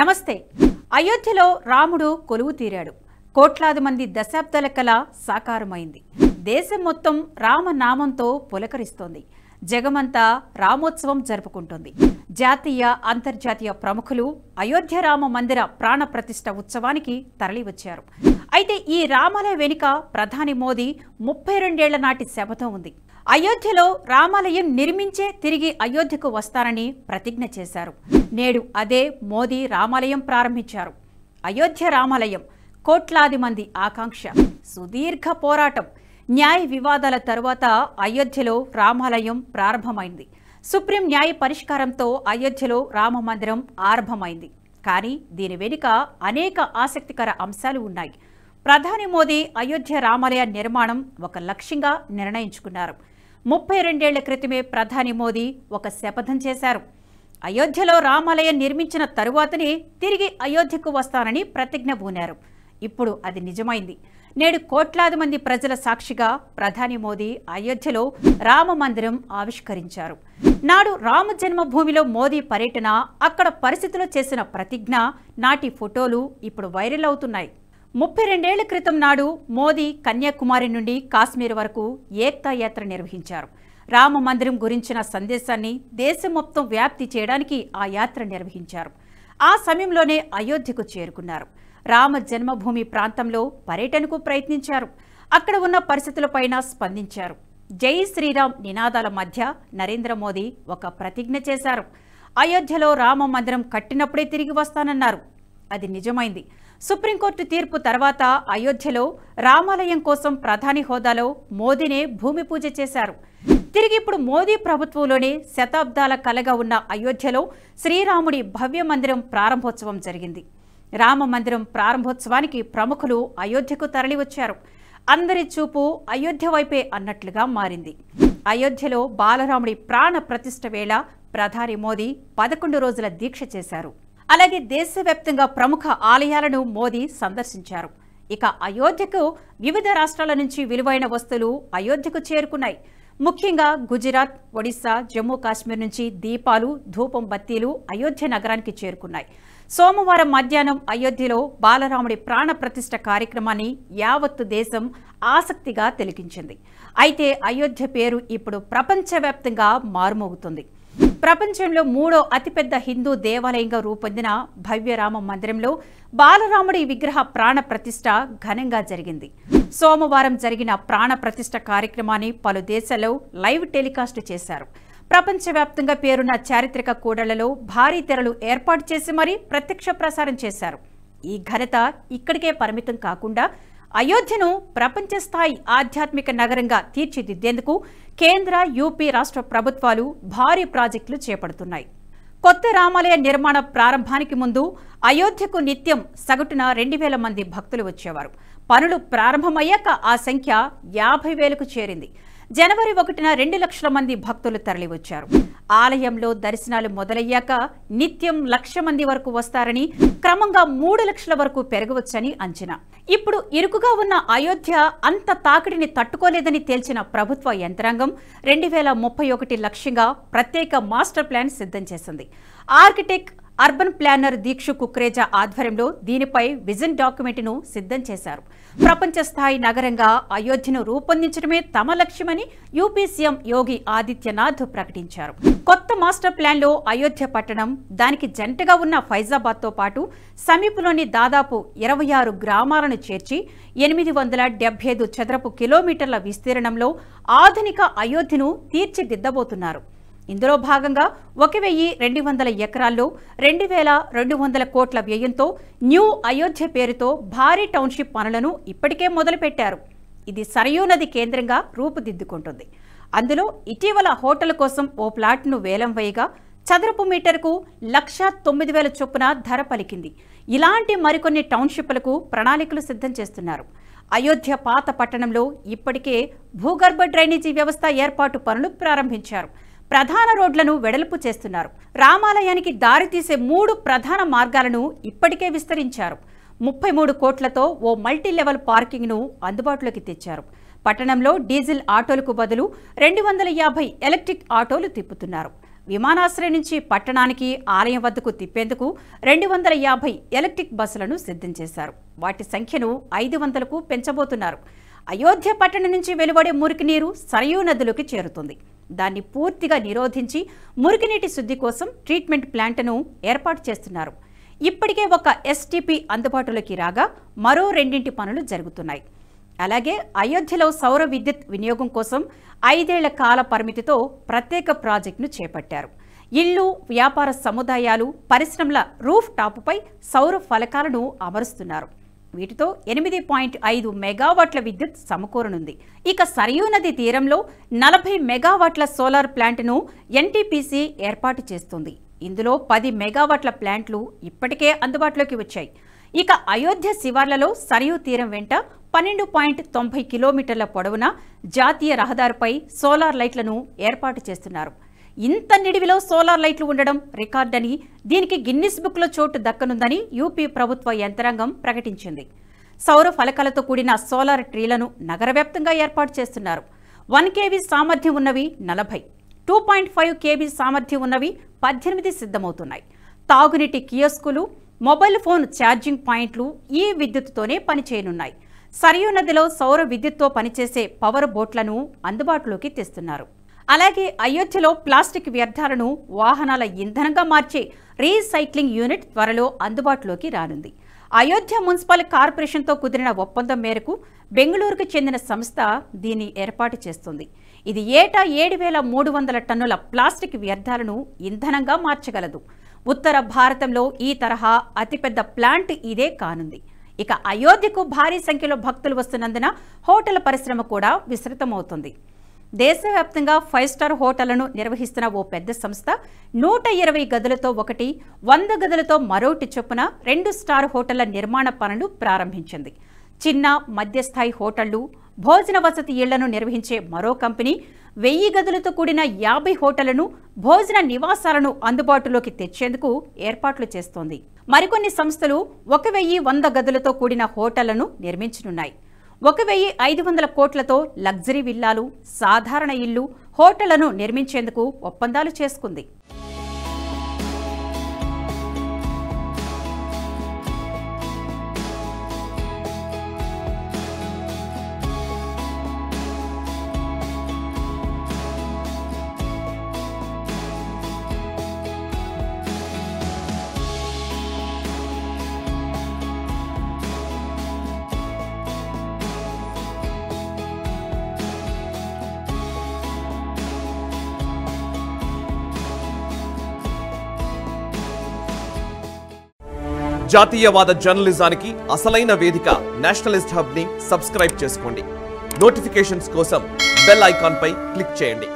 నమస్తే. అయోధ్యలో రాముడు కొలువు తీరాడు. కోట్లాది మంది దశాబ్దాల కల సాకారమైంది. దేశం మొత్తం రామనామంతో పులకరిస్తోంది. జగమంతా రామోత్సవం జరుపుకుంటోంది. జాతీయ అంతర్జాతీయ ప్రముఖులు అయోధ్య రామ మందిర ప్రాణ ప్రతిష్ఠ ఉత్సవానికి తరలివచ్చారు. అయితే ఈ రామాలయ వెనుక ప్రధాని మోదీ 32 ఏళ్ల నాటి శపథం ఉంది. అయోధ్యలో రామాలయం నిర్మించే తిరిగి అయోధ్యకు వస్తారని ప్రతిజ్ఞ చేశారు. నేడు అదే మోదీ రామాలయం ప్రారంభించారు. అయోధ్య రామాలయం కోట్లాది మంది ఆకాంక్ష, సుదీర్ఘ పోరాటం, న్యాయ వివాదాల తరువాత అయోధ్యలో రామాలయం ప్రారంభమైంది. సుప్రీం న్యాయ పరిష్కారంతో అయోధ్యలో రామ మందిరం ఆరంభమైంది. కానీ దీని వెనుక అనేక ఆసక్తికర అంశాలు ఉన్నాయి. ప్రధాని మోదీ అయోధ్య రామాలయ నిర్మాణం ఒక లక్ష్యంగా నిర్ణయించుకున్నారు. 32 ఏళ్ల క్రితమే ప్రధాని మోదీ ఒక శపథం చేశారు. అయోధ్యలో రామాలయం నిర్మించిన తరువాతనే తిరిగి అయోధ్యకు వస్తానని ప్రతిజ్ఞ బూనారు. ఇప్పుడు అది నిజమైంది. నేడు కోట్లాది మంది ప్రజల సాక్షిగా ప్రధాని మోదీ అయోధ్యలో రామ మందిరం ఆవిష్కరించారు. నాడు రామ జన్మభూమిలో మోదీ పర్యటన, అక్కడ పరిస్థితుల్లో చేసిన ప్రతిజ్ఞ, నాటి ఫోటోలు ఇప్పుడు వైరల్ అవుతున్నాయి. 32 ఏళ్ల క్రితం నాడు మోదీ కన్యాకుమారి నుండి కాశ్మీర్ వరకు ఏక్తా యాత్ర నిర్వహించారు. రామ మందిరం గురించిన సందేశాన్ని దేశం మొత్తం వ్యాప్తి చేయడానికి ఆ యాత్ర నిర్వహించారు. ఆ సమయంలోనే అయోధ్యకు చేరుకున్నారు. రామ జన్మభూమి ప్రాంతంలో పర్యటనకు ప్రయత్నించారు. అక్కడ ఉన్న పరిస్థితులపైన స్పందించారు. జై శ్రీరామ్ నినాదాల మధ్య నరేంద్ర మోదీ ఒక ప్రతిజ్ఞ చేశారు. అయోధ్యలో రామ మందిరం కట్టినప్పుడే తిరిగి వస్తానన్నారు. అది నిజమైంది. సుప్రీంకోర్టు తీర్పు తర్వాత అయోధ్యలో రామాలయం కోసం ప్రధాని హోదాలో మోదీనే భూమి పూజ చేశారు. తిరిగి ఇప్పుడు మోదీ ప్రభుత్వంలోనే శతాబ్దాల కలగా ఉన్న అయోధ్యలో శ్రీరాముడి భవ్య మందిరం ప్రారంభోత్సవం జరిగింది. రామ మందిరం ప్రారంభోత్సవానికి ప్రముఖులు అయోధ్యకు తరలివచ్చారు. అందరి చూపు అయోధ్య వైపే అన్నట్లుగా మారింది. అయోధ్యలో బాలరాముడి ప్రాణ ప్రతిష్ఠ వేళ ప్రధాని మోదీ 11 రోజుల దీక్ష చేశారు. అలాగే దేశవ్యాప్తంగా ప్రముఖ ఆలయాలను మోదీ సందర్శించారు. ఇక అయోధ్యకు వివిధ రాష్ట్రాల నుంచి విలువైన వస్తువులు అయోధ్యకు చేరుకున్నాయి. ముఖ్యంగా గుజరాత్, ఒడిశా, జమ్మూ కాశ్మీర్ నుంచి దీపాలు, ధూపం బత్తీలు అయోధ్య నగరానికి చేరుకున్నాయి. సోమవారం మధ్యాహ్నం అయోధ్యలో బాలరాముడి ప్రాణ ప్రతిష్ఠ కార్యక్రమాన్ని యావత్తు దేశం ఆసక్తిగా తిలకించింది. అయితే అయోధ్య పేరు ఇప్పుడు ప్రపంచవ్యాప్తంగా మారుమోగుతుంది. ప్రపంచంలో 3వ అతిపెద్ద హిందూ దేవాలయంగా రూపొందిన భవ్య రామ మందిరంలో బాలరాముడి విగ్రహ ప్రాణ ప్రతిష్ఠ ఘనంగా జరిగింది. సోమవారం జరిగిన ప్రాణ ప్రతిష్ఠ కార్యక్రమాన్ని పలు దేశాల్లో లైవ్ టెలికాస్ట్ చేశారు. ప్రపంచవ్యాప్తంగా పేరున్న చారిత్రక కూడళ్లలో భారీ తెరలు ఏర్పాటు చేసి మరీ ప్రత్యక్ష ప్రసారం చేశారు. ఈ ఘనత ఇక్కడికే పరిమితం కాకుండా అయోధ్యను ప్రపంచ స్థాయి ఆధ్యాత్మిక నగరంగా తీర్చిదిద్దేందుకు కేంద్ర, యూపీ రాష్ట్ర ప్రభుత్వాలు భారీ ప్రాజెక్టులు చేపడుతున్నాయి. కొత్త రామాలయ నిర్మాణ ప్రారంభానికి ముందు అయోధ్యకు నిత్యం సగటున 2000 మంది భక్తులు వచ్చేవారు. పనులు ప్రారంభమయ్యాక ఆ సంఖ్య 50,000కు చేరింది. జనవరి 1న 2 లక్షల మంది భక్తులు తరలివచ్చారు. ఆలయంలో దర్శనాలు మొదలయ్యాక నిత్యం 1,00,000 మంది వరకు వస్తారని, క్రమంగా 3 లక్షల వరకు పెరగవచ్చని అంచనా. ఇప్పుడు ఇరుకుగా ఉన్న అయోధ్య అంత తాకిడిని తట్టుకోలేదని తేల్చిన ప్రభుత్వ యంత్రాంగం 2031 లక్ష్యంగా ప్రత్యేక మాస్టర్ ప్లాన్ సిద్ధం చేసింది. Architect, urban planar Deekshu Kukreja ఆధ్వర్యంలో దీనిపై విజన్ డాక్యుమెంట్ను సిద్ధం చేశారు. ప్రపంచ స్థాయి నగరంగా అయోధ్యను రూపొందించడమే తమ లక్ష్యమని యూపీ సీఎం యోగి ఆదిత్యనాథ్ ప్రకటించారు. కొత్త మాస్టర్ ప్లాన్లో అయోధ్య పట్టణం, దానికి జంటగా ఉన్న ఫైజాబాద్తో పాటు సమీపంలోని దాదాపు 26 గ్రామాలను చేర్చి 875 చదరపు కిలోమీటర్ల విస్తీర్ణంలో ఆధునిక అయోధ్యను తీర్చిదిద్దబోతున్నారు. ఇందులో భాగంగా 1,200 ఎకరాల్లో 2,200 కోట్ల వ్యయంతో న్యూ అయోధ్య పేరుతో భారీ టౌన్షిప్ పనులను ఇప్పటికే మొదలుపెట్టారు. ఇది సరయూ నది కేంద్రంగా రూపుదిద్దుకుంటుంది. అందులో ఇటీవల హోటల్ కోసం ఓ ప్లాట్ను వేలం వేయగా చదరపు మీటర్కు 1,09,000 చొప్పున ధర పలికింది. ఇలాంటి మరికొన్ని టౌన్షిప్లకు ప్రణాళికలు సిద్ధం చేస్తున్నారు. అయోధ్య పాత పట్టణంలో ఇప్పటికే భూగర్భ డ్రైనేజీ వ్యవస్థ ఏర్పాటు పనులు ప్రారంభించారు. ప్రధాన రోడ్లను వెడల్పు చేస్తున్నారు. రామాలయానికి దారితీసే 3 ప్రధాన మార్గాలను ఇప్పటికే విస్తరించారు. 33 కోట్లతో ఓ మల్టీ లెవెల్ పార్కింగ్ను అందుబాటులోకి తెచ్చారు. పట్టణంలో డీజిల్ ఆటోలకు బదులు 250 ఎలక్ట్రిక్ ఆటోలు తిప్పుతున్నారు. విమానాశ్రయం నుంచి పట్టణానికి ఆలయం వద్దకు తిప్పేందుకు 250 ఎలక్ట్రిక్ బస్సులను సిద్ధం చేశారు. వాటి సంఖ్యను 500కు పెంచబోతున్నారు. అయోధ్య పట్టణం నుంచి వెలువడే మురికి నీరు సరయూ నదిలోకి చేరుతుంది. దాన్ని పూర్తిగా నిరోధించి మురికినీటి శుద్ధి కోసం ట్రీట్మెంట్ ప్లాంట్ను ఏర్పాటు చేస్తున్నారు. ఇప్పటికే ఒక ఎస్టీపీ అందుబాటులోకి రాగా మరో 2 పనులు జరుగుతున్నాయి. అలాగే అయోధ్యలో సౌర విద్యుత్ వినియోగం కోసం 5 ఏళ్ల కాల పరిమితితో ప్రత్యేక ప్రాజెక్టును చేపట్టారు. ఇళ్లు, వ్యాపార సముదాయాలు, పరిశ్రమల రూఫ్ టాపుపై సౌర ఫలకాలను అమరుస్తున్నారు. వీటితో 8.5 మెగావాట్ల విద్యుత్ సమకూరనుంది. ఇక సరయూ నది తీరంలో 40 మెగావాట్ల సోలార్ ప్లాంట్ను ఎన్టీపీసీ ఏర్పాటు చేస్తుంది. ఇందులో 10 మెగావాట్ల ప్లాంట్లు ఇప్పటికే అందుబాటులోకి వచ్చాయి. ఇక అయోధ్య శివార్లలో సరయూ తీరం వెంట 12.90 కిలోమీటర్ల పొడవున జాతీయ రహదారిపై సోలార్ లైట్లను ఏర్పాటు చేస్తున్నారు. ఇంత నిడివిలో సోలార్ లైట్లు ఉండడం రికార్డని, దీనికి గిన్నిస్ బుక్లో చోటు దక్కనుందని యూపీ ప్రభుత్వ యంత్రాంగం ప్రకటించింది. సౌర ఫలకాలతో కూడిన సోలార్ ట్రీలను నగరవ్యాప్తంగా ఏర్పాటు చేస్తున్నారు. 1 kV సామర్థ్యం ఉన్నవి 40, 2.5 kV సామర్థ్యం ఉన్నవి 18 సిద్ధమవుతున్నాయి. తాగునీటి కియోస్కులు, మొబైల్ ఫోన్ ఛార్జింగ్ పాయింట్లు ఈ విద్యుత్తుతోనే పనిచేయనున్నాయి. సరయూ నదిలో సౌర విద్యుత్తో పనిచేసే పవర్ బోట్లను అందుబాటులోకి తెస్తున్నారు. అలాగే అయోధ్యలో ప్లాస్టిక్ వ్యర్థాలను వాహనాల ఇంధనంగా మార్చే రీసైక్లింగ్ యూనిట్ త్వరలో అందుబాటులోకి రానుంది. అయోధ్య మున్సిపల్ కార్పొరేషన్తో కుదిరిన ఒప్పందం మేరకు బెంగళూరుకు చెందిన సంస్థ దీన్ని ఏర్పాటు చేస్తుంది. ఇది ఏటా 7,300 టన్నుల ప్లాస్టిక్ వ్యర్థాలను ఇంధనంగా మార్చగలదు. ఉత్తర భారతంలో ఈ తరహా అతిపెద్ద ప్లాంట్ ఇదే కానుంది. ఇక అయోధ్యకు భారీ సంఖ్యలో భక్తులు వస్తున్నందున హోటల్ పరిశ్రమ కూడా విస్తృతమవుతుంది. దేశవ్యాప్తంగా 5 స్టార్ హోటళ్లను నిర్వహిస్తున్న ఓ పెద్ద సంస్థ 120 గదులతో ఒకటి, 100 గదులతో మరొకటి చొప్పున 2 స్టార్ హోటళ్ల నిర్మాణ పనులు ప్రారంభించింది. చిన్న, మధ్యస్థాయి హోటళ్లు, భోజన వసతి ఇళ్లను నిర్వహించే మరో కంపెనీ 1000 గదులతో కూడిన 50 హోటళ్లను, భోజన నివాసాలను అందుబాటులోకి తెచ్చేందుకు ఏర్పాట్లు చేస్తోంది. మరికొన్ని సంస్థలు 1100 గదులతో కూడిన హోటళ్లను నిర్మించనున్నాయి. 1500 కోట్లతో లగ్జరీ విల్లాలు, సాధారణ ఇళ్లు, హోటళ్లను నిర్మించేందుకు ఒప్పందాలు చేసుకుంది. జాతీయవాద జర్నలిజానికి అసలైన వేదిక నేషనలిస్ట్ హబ్ ని సబ్స్క్రైబ్ చేసుకోండి. నోటిఫికేషన్స్ కోసం బెల్ ఐకాన్ పై క్లిక్ చేయండి.